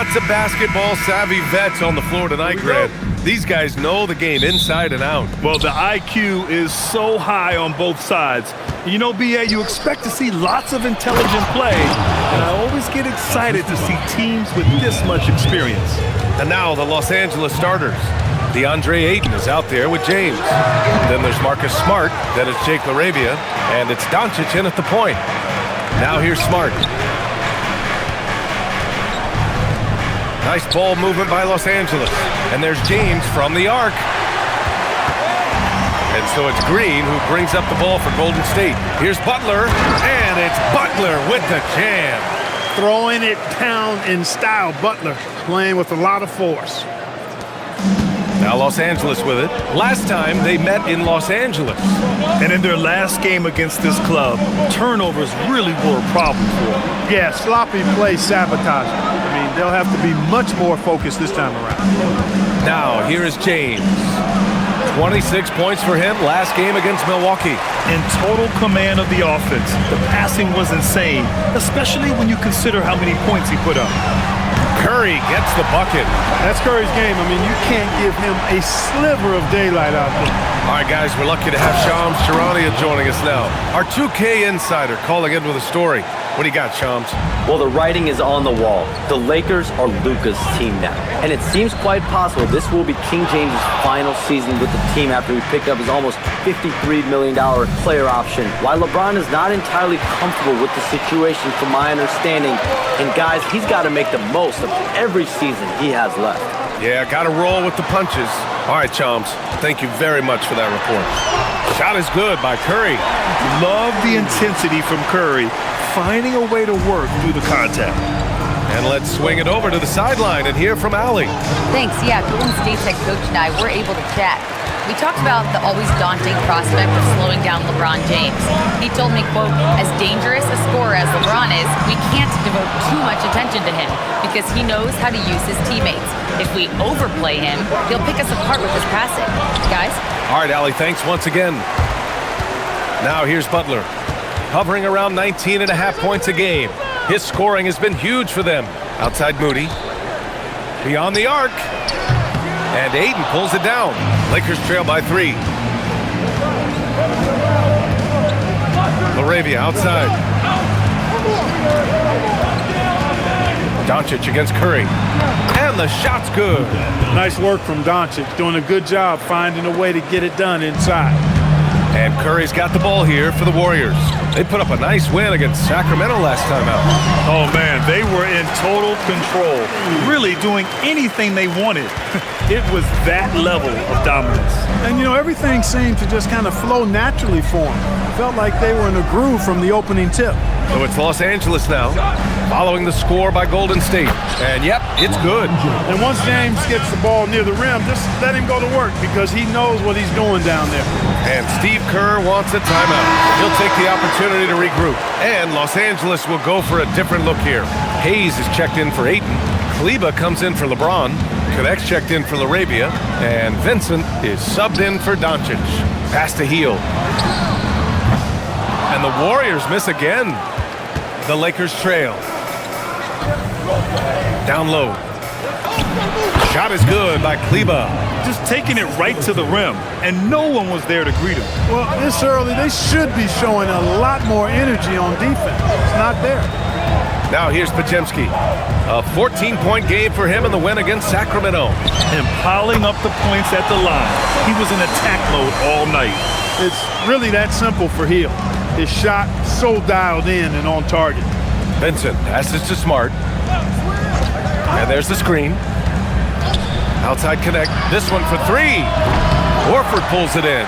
Lots of basketball-savvy vets on the floor tonight, Grant. These guys know the game inside and out. Well, the IQ is so high on both sides. You know, B.A., you expect to see lots of intelligent play, and I always get excited to see teams with this much experience. And now the Los Angeles starters. DeAndre Ayton is out there with James. Then there's Marcus Smart, then it's Jake LaRavia, and it's Doncic in at the point. Now here's Smart. Nice ball movement by Los Angeles. And there's James from the arc. And so it's Green who brings up the ball for Golden State. Here's Butler, and it's Butler with the jam. Throwing it down in style. Butler playing with a lot of force. Now Los Angeles with it. Last time they met in Los Angeles. And in their last game against this club, turnovers really were a problem for them. Yeah, sloppy play sabotage. I mean, they'll have to be much more focused this time around. Now here is James. 26 points for him last game against Milwaukee. In total command of the offense, the passing was insane, especially when you consider how many points he put up. Curry gets the bucket. That's Curry's game. I mean, you can't give him a sliver of daylight out there. All right, guys, we're lucky to have Shams Charania joining us now. Our 2K insider calling in with a story. What do you got, Shams? Well, the writing is on the wall. The Lakers are Luka's team now. And it seems quite possible this will be King James' final season with the team after he picked up his almost $53 million player option. While LeBron is not entirely comfortable with the situation from my understanding, and guys, he's got to make the most of every season he has left. Yeah, got to roll with the punches. All right, Shams, thank you very much for that report. Shot is good by Curry. Love the intensity from Curry, finding a way to work through the contact. And let's swing it over to the sideline and hear from Allie. Thanks. Yeah, Golden State's head coach and I were able to chat. We talked about the always daunting prospect of slowing down LeBron James. He told me, quote, as dangerous a scorer as LeBron is, we can't devote too much attention to him because he knows how to use his teammates. If we overplay him, he'll pick us apart with his passing. Guys? All right, Allie, thanks once again. Now here's Butler. Hovering around 19.5 points a game. His scoring has been huge for them. Outside Moody. Beyond the arc. And Ayton pulls it down. Lakers trail by 3. LaRavia outside. Doncic against Curry. And the shot's good. Nice work from Doncic. Doing a good job finding a way to get it done inside. And Curry's got the ball here for the Warriors. They put up a nice win against Sacramento last time out. Oh, man, they were in total control, really doing anything they wanted. It was that level of dominance. And, you know, everything seemed to just kind of flow naturally for them. Felt like they were in a groove from the opening tip. So it's Los Angeles now, following the score by Golden State. And, yep, it's good. And once James gets the ball near the rim, just let him go to work because he knows what he's doing down there. And Steve Kerr wants a timeout. He'll take the opportunity to regroup. And Los Angeles will go for a different look here. Hayes is checked in for Ayton. Kleba comes in for LeBron. Connect's checked in for LaRavia. And Vincent is subbed in for Doncic. Pass to Heel. And the Warriors miss again. The Lakers trail. Down low. Shot is good by Kleba. Just taking it right to the rim, and no one was there to greet him. Well, this early, they should be showing a lot more energy on defense. It's not there. Now here's Podziemski. A 14-point game for him in the win against Sacramento. And piling up the points at the line. He was in attack mode all night. It's really that simple for Hill. His shot so dialed in and on target. Vincent passes to Smart. And there's the screen. Outside connect. This one for 3. Horford pulls it in.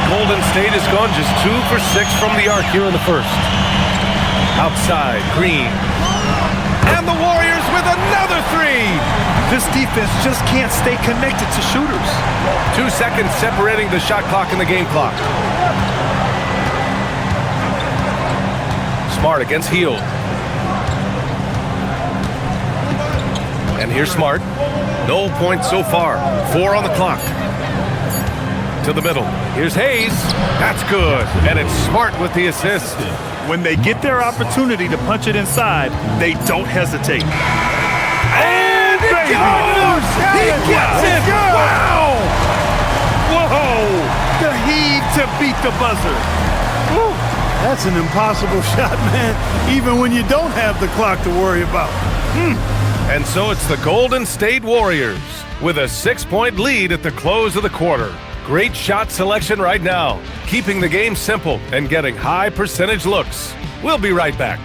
Golden State has gone just 2 for 6 from the arc here in the first. Outside, Green. And the Warriors with another 3. This defense just can't stay connected to shooters. 2 seconds separating the shot clock and the game clock. Smart against Hield. And here's Smart. No points so far. 4 on the clock. To the middle. Here's Hayes. That's good. And it's Smart with the assist. When they get their opportunity to punch it inside, they don't hesitate. And baby! He gets it! Wow! Whoa! The heave to beat the buzzer. Woo. That's an impossible shot, man, even when you don't have the clock to worry about. And so it's the Golden State Warriors with a 6-point lead at the close of the quarter. Great shot selection right now, keeping the game simple and getting high percentage looks. We'll be right back.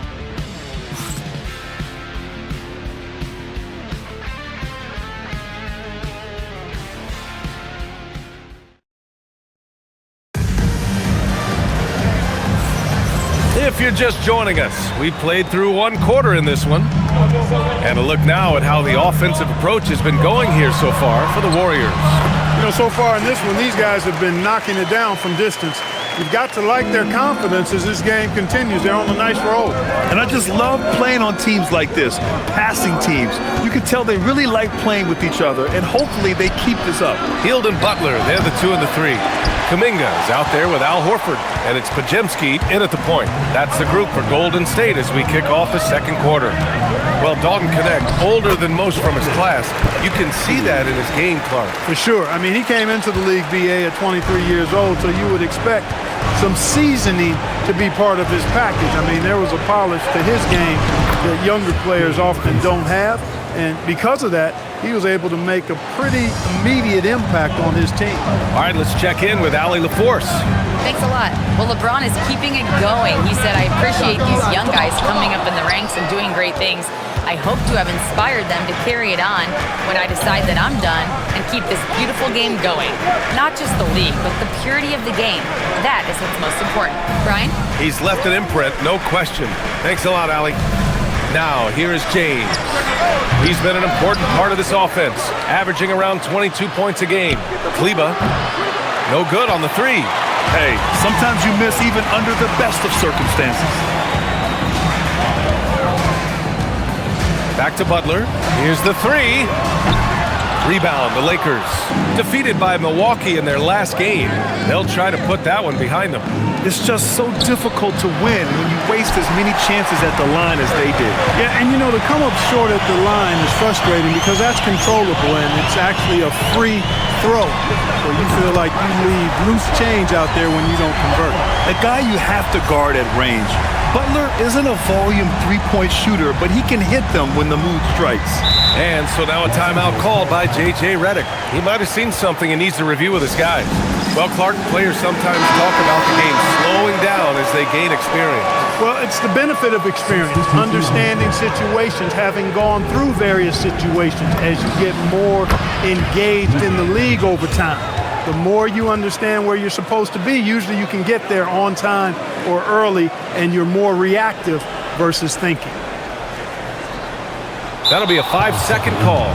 If you're just joining us, we played through one quarter in this one. And a look now at how the offensive approach has been going here so far for the Warriors. You know, so far in this one, these guys have been knocking it down from distance. You've got to like their confidence as this game continues. They're on a nice roll. And I just love playing on teams like this, passing teams. You can tell they really like playing with each other, and hopefully they keep this up. Hield and Butler, they're the 2 and the 3. Kuminga is out there with Al Horford, and it's Pajemski in at the point. That's the group for Golden State as we kick off the second quarter. Well, Dalton Connect, older than most from his class, you can see that in his game, Clark. For sure. I mean, he came into the league, BA, at 23 years old, so you would expect some seasoning to be part of his package. I mean, there was a polish to his game that younger players often don't have, and because of that, he was able to make a pretty immediate impact on his team. All right, let's check in with Allie LaForce. Thanks a lot. Well, LeBron is keeping it going. He said, I appreciate these young guys coming up in the ranks and doing great things. I hope to have inspired them to carry it on when I decide that I'm done and keep this beautiful game going. Not just the league, but the purity of the game. That is what's most important. Brian? He's left an imprint, no question. Thanks a lot, Allie. Now, here is James. He's been an important part of this offense, averaging around 22 points a game. Kleba, no good on the 3. Hey, sometimes you miss even under the best of circumstances. Back to Butler. Here's the 3. Rebound, the Lakers. Defeated by Milwaukee in their last game. They'll try to put that one behind them. It's just so difficult to win when you waste as many chances at the line as they did. Yeah, and you know, to come up short at the line is frustrating because that's controllable and it's actually a free throw. So you feel like you leave loose change out there when you don't convert. A guy you have to guard at range. Butler isn't a volume three-point shooter, but he can hit them when the mood strikes. And so now a timeout called by J.J. Redick. He might have seen something and needs to review with his guys. Well, Clark, players sometimes talk about the game slowing down as they gain experience. Well, it's the benefit of experience, understanding situations, having gone through various situations as you get more engaged in the league over time. The more you understand where you're supposed to be, usually you can get there on time or early, and you're more reactive versus thinking. That'll be a 5-second call.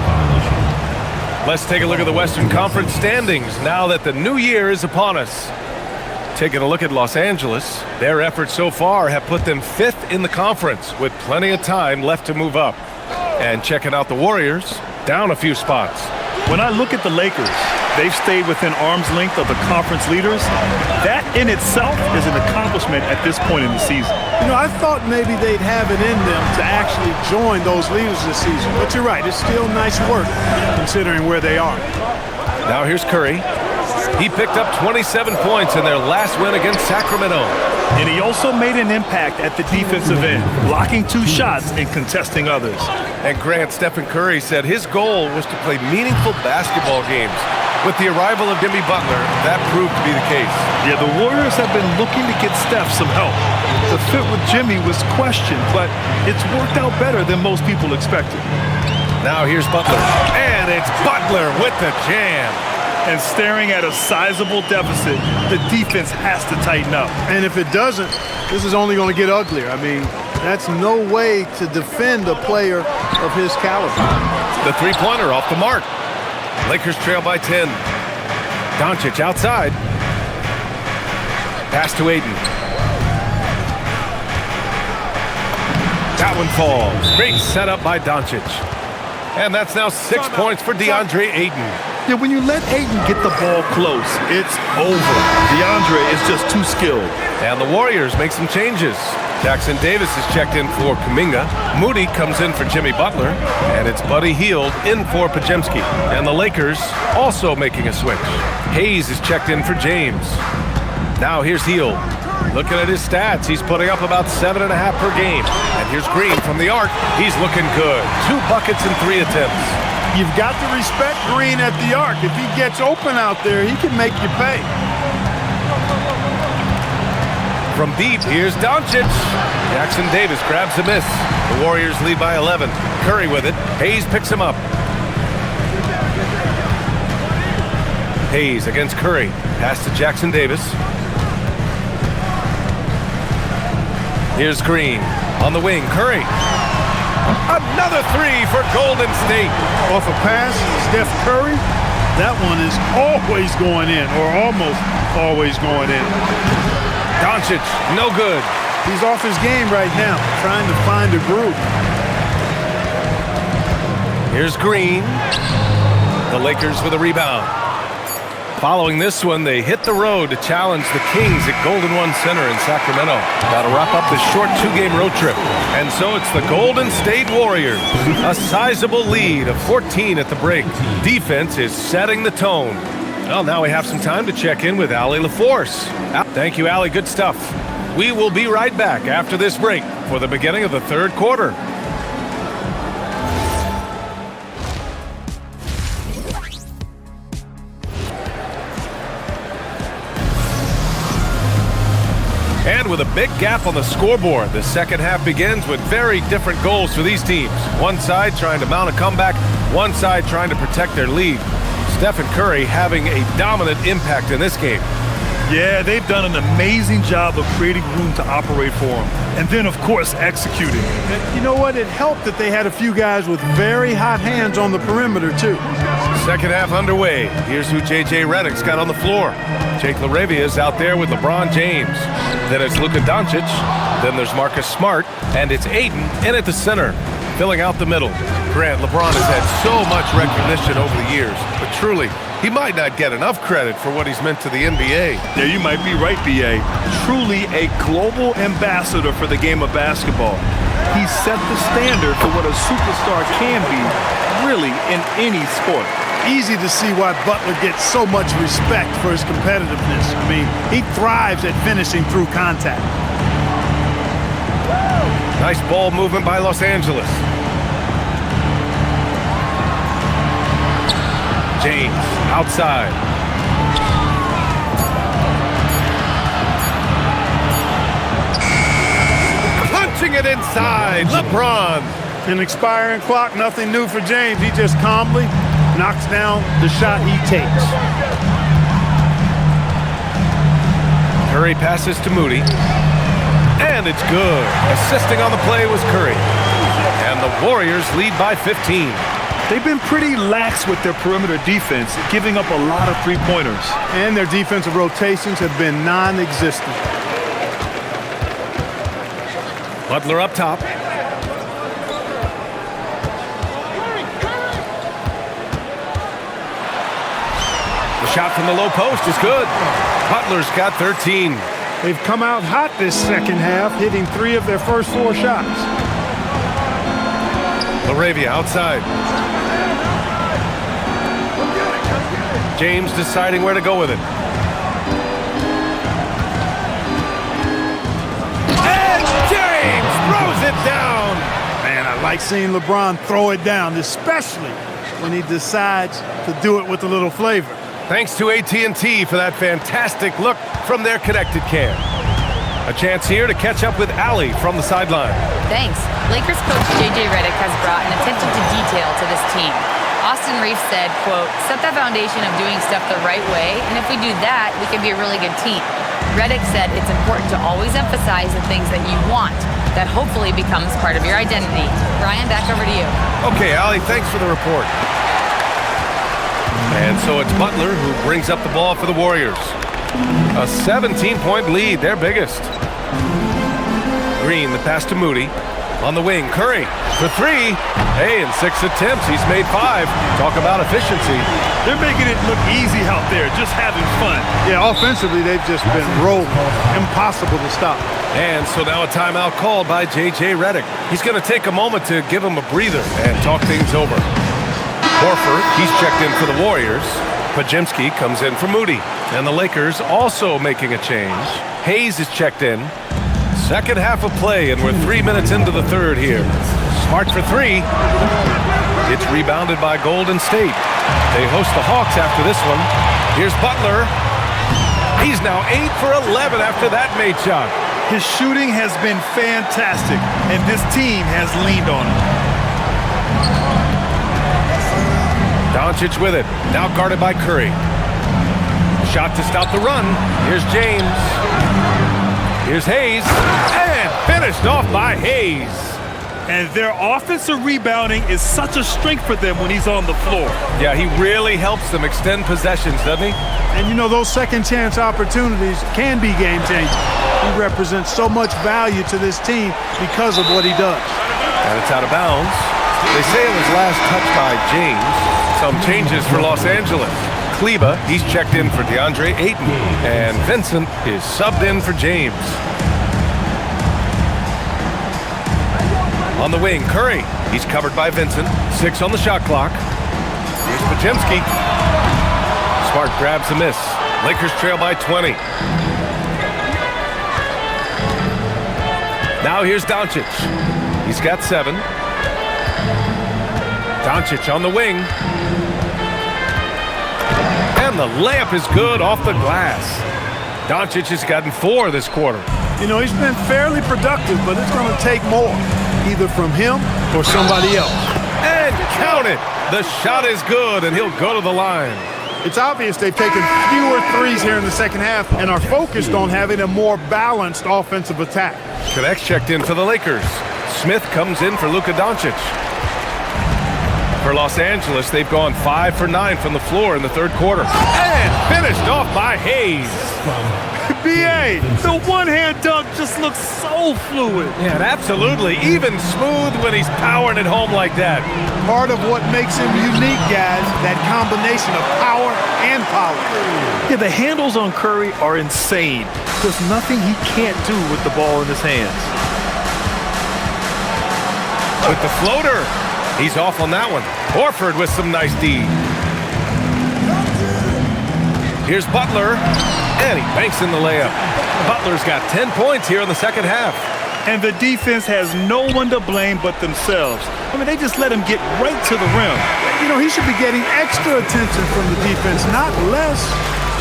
Let's take a look at the Western Conference standings now that the new year is upon us. Taking a look at Los Angeles, their efforts so far have put them 5th in the conference with plenty of time left to move up. And checking out the Warriors, down a few spots. When I look at the Lakers, they've stayed within arm's length of the conference leaders. That in itself is an accomplishment at this point in the season. You know, I thought maybe they'd have it in them to actually join those leaders this season. But you're right, it's still nice work considering where they are. Now here's Curry. He picked up 27 points in their last win against Sacramento. And he also made an impact at the defensive end, blocking 2 shots and contesting others. And Grant, Stephen Curry said his goal was to play meaningful basketball games. With the arrival of Jimmy Butler, that proved to be the case. Yeah, the Warriors have been looking to get Steph some help. The fit with Jimmy was questioned, but it's worked out better than most people expected. Now here's Butler. And it's Butler with the jam. And staring at a sizable deficit, the defense has to tighten up. And if it doesn't, this is only going to get uglier. I mean, that's no way to defend a player of his caliber. The three-pointer off the mark. Lakers trail by 10. Doncic outside. Pass to Ayton. That one falls. Great setup by Doncic. And that's now 6 points for DeAndre Ayton. Yeah, when you let Ayton get the ball close, it's over. DeAndre is just too skilled. And the Warriors make some changes. Jackson Davis is checked in for Kuminga. Moody comes in for Jimmy Butler. And it's Buddy Hield in for Podziemski. And the Lakers also making a switch. Hayes is checked in for James. Now here's Hield. Looking at his stats, he's putting up about 7.5 per game. And here's Green from the arc. He's looking good. 2 buckets in 3 attempts. You've got to respect Green at the arc. If he gets open out there, he can make you pay. From deep, here's Doncic. Jackson Davis grabs a miss. The Warriors lead by 11. Curry with it. Hayes picks him up. Hayes against Curry. Pass to Jackson Davis. Here's Green on the wing. Curry. Another 3 for Golden State. Off a pass, Steph Curry. That one is always going in, or almost always going in. Doncic, no good. He's off his game right now, trying to find a groove. Here's Green. The Lakers with a rebound. Following this one, they hit the road to challenge the Kings at Golden One Center in Sacramento. Got to wrap up this short 2-game road trip. And so it's the Golden State Warriors. A sizable lead of 14 at the break. Defense is setting the tone. Well, now we have some time to check in with Allie LaForce. Thank you, Allie. Good stuff. We will be right back after this break for the beginning of the third quarter. And with a big gap on the scoreboard, the second half begins with very different goals for these teams. One side trying to mount a comeback, one side trying to protect their lead. Steph and Curry having a dominant impact in this game. Yeah, they've done an amazing job of creating room to operate for them. And then, of course, executing. And you know what? It helped that they had a few guys with very hot hands on the perimeter, too. Second half underway. Here's who J.J. Redick's got on the floor. Jake LaRavia is out there with LeBron James. Then it's Luka Doncic. Then there's Marcus Smart. And it's Ayton in at the center, filling out the middle. Grant, LeBron has had so much recognition over the years, but truly, he might not get enough credit for what he's meant to the NBA. Yeah, you might be right, B.A. Truly a global ambassador for the game of basketball. He set the standard for what a superstar can be, really, in any sport. Easy to see why Butler gets so much respect for his competitiveness. I mean, he thrives at finishing through contact. Nice ball movement by Los Angeles. James outside. Punching it inside. LeBron. An expiring clock, nothing new for James. He just calmly knocks down the shot he takes. Curry passes to Moody. And it's good. Assisting on the play was Curry. And the Warriors lead by 15. They've been pretty lax with their perimeter defense, giving up a lot of three-pointers. And their defensive rotations have been non-existent. Butler up top. The shot from the low post is good. Butler's got 13. They've come out hot this second half, hitting 3 of their first 4 shots. LaRavia outside. James deciding where to go with it. And James throws it down. Man, I like seeing LeBron throw it down, especially when he decides to do it with a little flavor. Thanks to AT&T for that fantastic look from their connected cam. A chance here to catch up with Allie from the sideline. Thanks. Lakers coach J.J. Redick has brought an attention to detail to this team. Austin Reeves said, quote, set the foundation of doing stuff the right way, and if we do that, we can be a really good team. Redick said it's important to always emphasize the things that you want. That hopefully becomes part of your identity. Brian, back over to you. Okay, Allie, thanks for the report. And so it's Butler who brings up the ball for the Warriors. A 17-point lead, their biggest. Green, the pass to Moody. On the wing, Curry for 3. Hey, in 6 attempts, he's made 5. Talk about efficiency. They're making it look easy out there, just having fun. Yeah, offensively, they've just been rolling. Impossible to stop. And so now a timeout called by J.J. Redick. He's going to take a moment to give him a breather and talk things over. Horford, he's checked in for the Warriors. Podziemski comes in for Moody. And the Lakers also making a change. Hayes is checked in. Second half of play, and we're 3 minutes into the third here. Smart for three. It's rebounded by Golden State. They host the Hawks after this one. Here's Butler. He's now 8 for 11 after that made shot. His shooting has been fantastic, and this team has leaned on him. Doncic with it, now guarded by Curry. Shot to stop the run. Here's James. Here's Hayes, and finished off by Hayes. And their offensive rebounding is such a strength for them when he's on the floor. Yeah, he really helps them extend possessions, doesn't he? And you know, those second chance opportunities can be game changing. He represents so much value to this team because of what he does. And it's out of bounds. They say it was last touched by James. Some changes for Los Angeles. Kleba, he's checked in for DeAndre Ayton. And Vincent is subbed in for James. On the wing, Curry. He's covered by Vincent. 6 on the shot clock. Here's Podziemski. Smart grabs the miss. Lakers trail by 20. Now here's Doncic. He's got 7. Doncic on the wing. And the layup is good off the glass. Doncic has gotten 4 this quarter. You know, he's been fairly productive, but it's going to take more, either from him or somebody else. And count it. The shot is good, and he'll go to the line. It's obvious they've taken fewer threes here in the second half and are focused on having a more balanced offensive attack. Connects checked in for the Lakers. Smith comes in for Luka Doncic. For Los Angeles, they've gone 5 for 9 from the floor in the third quarter. And finished off by Hayes. B.A., the one-hand dunk just looks so fluid. Yeah, absolutely. Even smooth when he's powering it home like that. Part of what makes him unique, guys, that combination of power and power. Yeah, the handles on Curry are insane. There's nothing he can't do with the ball in his hands. With the floater. He's off on that one. Horford with some nice D. Here's Butler. And he banks in the layup. Butler's got 10 points here in the second half. And the defense has no one to blame but themselves. I mean, they just let him get right to the rim. You know, he should be getting extra attention from the defense, not less.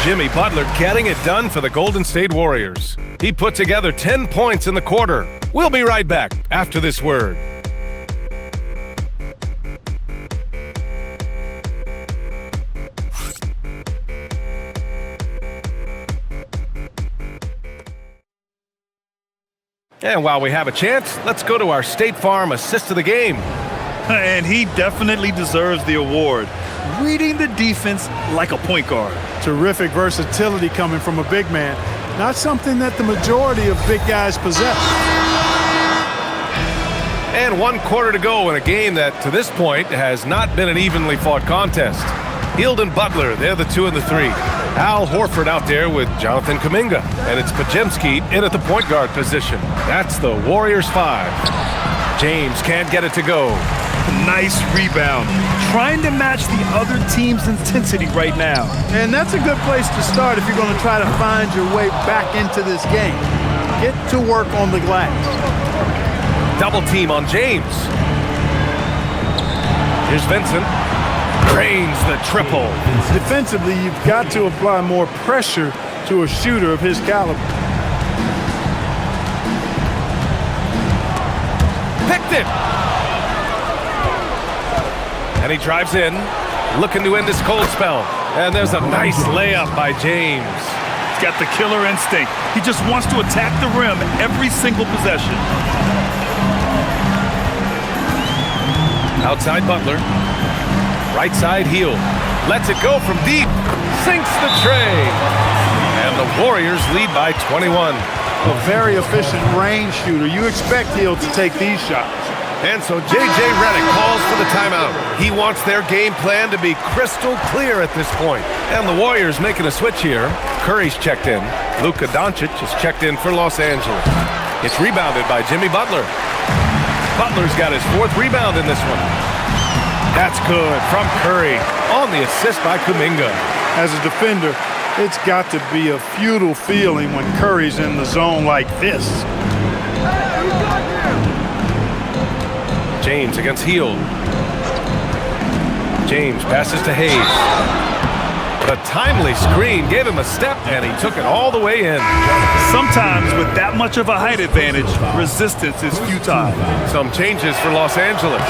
Jimmy Butler getting it done for the Golden State Warriors. He put together 10 points in the quarter. We'll be right back after this word. And while we have a chance, let's go to our State Farm assist of the game. And he definitely deserves the award. Reading the defense like a point guard. Terrific versatility coming from a big man. Not something that the majority of big guys possess. And 1 quarter to go in a game that, to this point, has not been an evenly fought contest. Hield and Butler, they're the 2 and the 3. Al Horford out there with Jonathan Kuminga. And it's Podziemski in at the point guard position. That's the Warriors 5. James can't get it to go. Nice rebound. Trying to match the other team's intensity right now. And that's a good place to start if you're going to try to find your way back into this game. Get to work on the glass. Double team on James. Here's Vincent. Drains the triple. Defensively, you've got to apply more pressure to a shooter of his caliber. Picked it. And he drives in, looking to end this cold spell. And there's a nice layup by James. He's got the killer instinct. He just wants to attack the rim every single possession. Outside Butler. Right side Hield. Lets it go from deep. Sinks the tray. And the Warriors lead by 21. A very efficient range shooter. You expect Hield to take these shots. And so J.J. Redick calls for the timeout. He wants their game plan to be crystal clear at this point. And the Warriors making a switch here. Curry's checked in. Luka Doncic is checked in for Los Angeles. It's rebounded by Jimmy Butler. Butler's got his 4th rebound in this one. That's good from Curry on the assist by Kuminga. As a defender, it's got to be a futile feeling when Curry's in the zone like this. James against Hield. James passes to Hayes. A timely screen gave him a step, and he took it all the way in. Sometimes with that much of a height advantage, resistance is futile. Some changes for Los Angeles.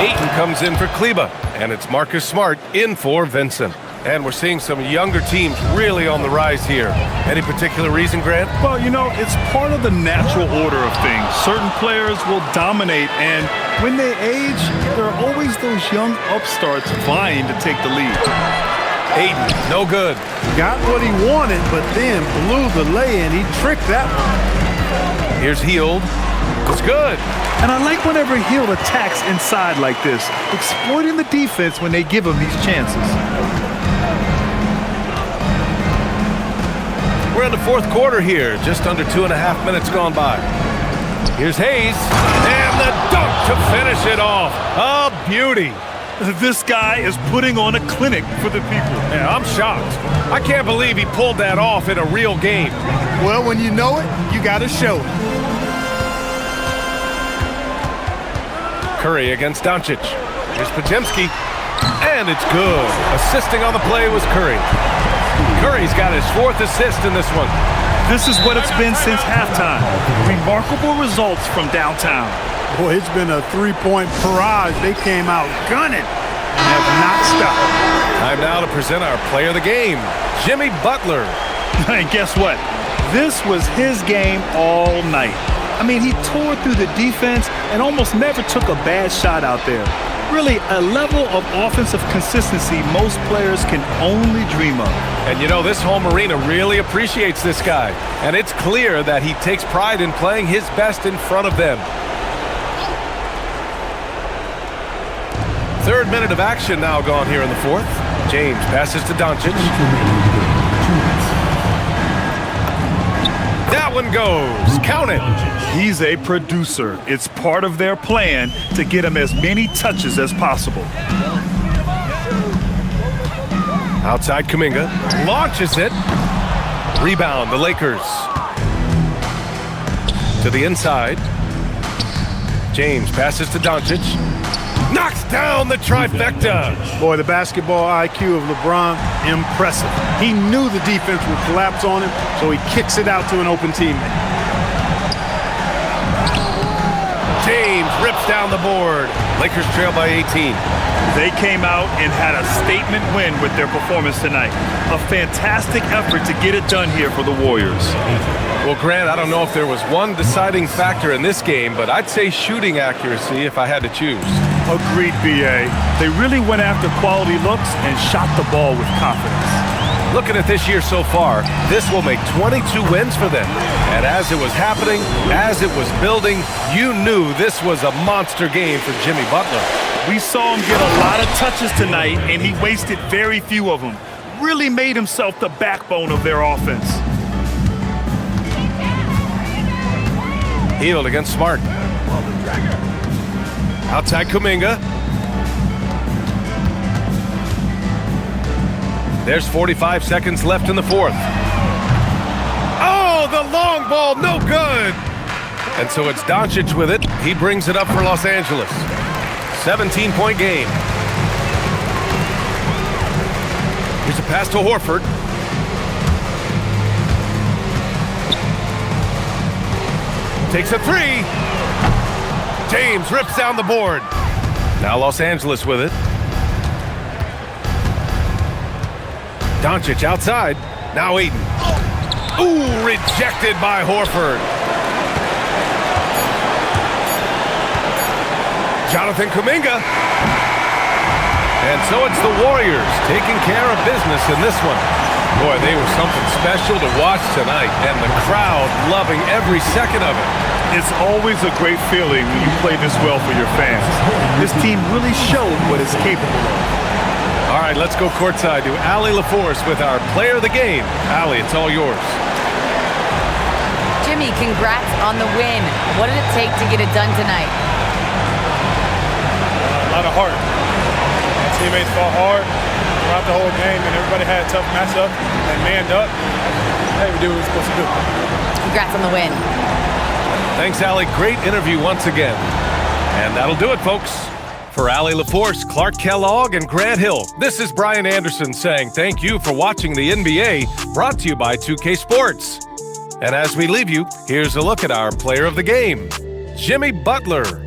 Ayton comes in for Kleba, and it's Marcus Smart in for Vincent. And we're seeing some younger teams really on the rise here. Any particular reason, Grant? Well, you know, it's part of the natural order of things. Certain players will dominate, and when they age, there are always those young upstarts vying to take the lead. Ayton, no good. Got what he wanted, but then blew the lay-in. He tricked that one. Here's Hield. It's good. And I like whenever Hield attacks inside like this, exploiting the defense when they give him these chances. We're in the 4th quarter here, just under 2.5 minutes gone by. Here's Hayes, and the dunk to finish it off. A beauty. This guy is putting on a clinic for the people. Yeah, I'm shocked. I can't believe he pulled that off in a real game. Well, when you know it, you got to show it. Curry against Doncic. Here's Podziemski, and it's good. Assisting on the play was Curry. Curry's got his 4th assist in this one. This is what it's been since halftime. Remarkable results from downtown. Boy, it's been a 3-point barrage. They came out gunning and have not stopped. Time now to present our player of the game, Jimmy Butler. And guess what? This was his game all night. I mean, he tore through the defense and almost never took a bad shot out there. Really, a level of offensive consistency most players can only dream of. And you know, this home arena really appreciates this guy. And it's clear that he takes pride in playing his best in front of them. 3rd minute of action now gone here in the 4th. James passes to Doncic. That one goes. Count it. He's a producer. It's part of their plan to get him as many touches as possible. Outside Kuminga. Launches it. Rebound, the Lakers. To the inside. James passes to Doncic. Knocks down the trifecta. Boy, the basketball IQ of LeBron, impressive. He knew the defense would collapse on him, so he kicks it out to an open teammate. James rips down the board. Lakers trail by 18. They came out and had a statement win with their performance tonight. A fantastic effort to get it done here for the Warriors. Well, Grant, I don't know if there was one deciding factor in this game, but I'd say shooting accuracy if I had to choose. Agreed, B.A. They really went after quality looks and shot the ball with confidence. Looking at this year so far, this will make 22 wins for them. And as it was happening, as it was building, you knew this was a monster game for Jimmy Butler. We saw him get a lot of touches tonight, and he wasted very few of them. Really made himself the backbone of their offense. Hield against Smart. Outside Kuminga. There's 45 seconds left in the 4th. Oh, the long ball, no good. And so it's Doncic with it. He brings it up for Los Angeles. 17-point game. Here's a pass to Horford. Takes a 3. James rips down the board. Now Los Angeles with it. Doncic outside. Now Ayton. Ooh, rejected by Horford. Jonathan Kuminga. And so it's the Warriors taking care of business in this one. Boy, they were something special to watch tonight, and the crowd loving every second of it. It's always a great feeling when you play this well for your fans. This team really showed what it's capable of. All right, let's go courtside to Allie LaForce with our player of the game. Allie, it's all yours. Jimmy, congrats on the win. What did it take to get it done tonight? A lot of heart. My teammates fought hard throughout the whole game, and everybody had a tough matchup and manned up. Hey, we did what we were supposed to do. Congrats on the win. Thanks, Allie. Great interview once again. And that'll do it, folks. For Allie LaForce, Clark Kellogg, and Grant Hill, this is Brian Anderson saying thank you for watching the NBA, brought to you by 2K Sports. And as we leave you, here's a look at our player of the game, Jimmy Butler.